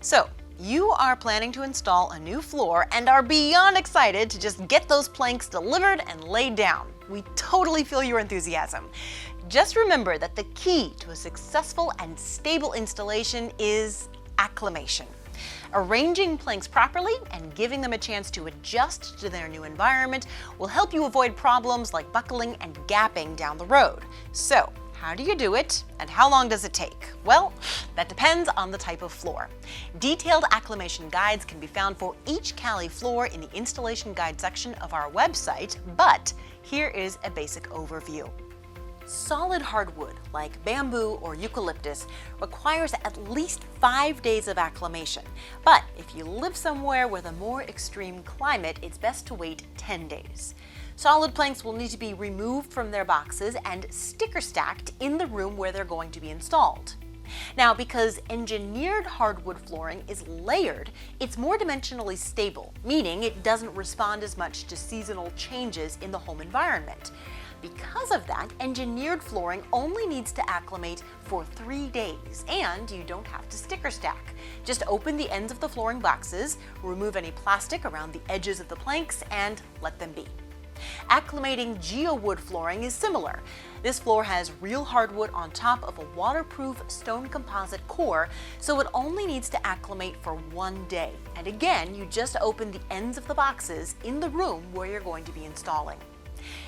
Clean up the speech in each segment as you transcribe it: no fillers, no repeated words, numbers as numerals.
So, you are planning to install a new floor and are beyond excited to just get those planks delivered and laid down. We totally feel your enthusiasm. Just remember that the key to a successful and stable installation is acclimation. Arranging planks properly and giving them a chance to adjust to their new environment will help you avoid problems like buckling and gapping down the road. So, how do you do it, and how long does it take? Well, that depends on the type of floor. Detailed acclimation guides can be found for each Cali floor in the installation guide section of our website, but here is a basic overview. Solid hardwood, like bamboo or eucalyptus, requires at least 5 days of acclimation. But if you live somewhere with a more extreme climate, it's best to wait 10 days. Solid planks will need to be removed from their boxes and sticker stacked in the room where they're going to be installed. Now, because engineered hardwood flooring is layered, it's more dimensionally stable, meaning it doesn't respond as much to seasonal changes in the home environment. Because of that, engineered flooring only needs to acclimate for 3 days, and you don't have to sticker stack. Just open the ends of the flooring boxes, remove any plastic around the edges of the planks, and let them be. Acclimating geowood flooring is similar. This floor has real hardwood on top of a waterproof stone composite core, so it only needs to acclimate for 1 day. And again, you just open the ends of the boxes in the room where you're going to be installing.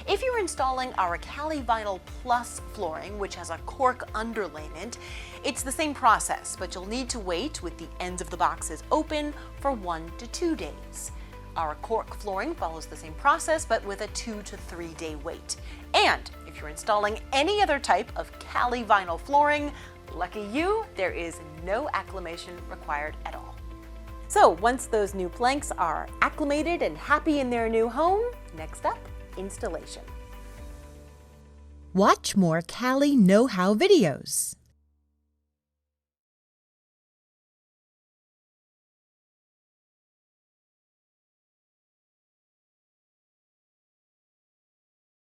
If you're installing our Cali Vinyl Plus flooring, which has a cork underlayment, it's the same process, but you'll need to wait with the ends of the boxes open for 1 to 2 days. Our cork flooring follows the same process, but with a 2 to 3 day wait. And if you're installing any other type of Cali Vinyl flooring, lucky you, there is no acclimation required at all. So once those new planks are acclimated and happy in their new home, next up, installation. Watch more Cali Know-How videos.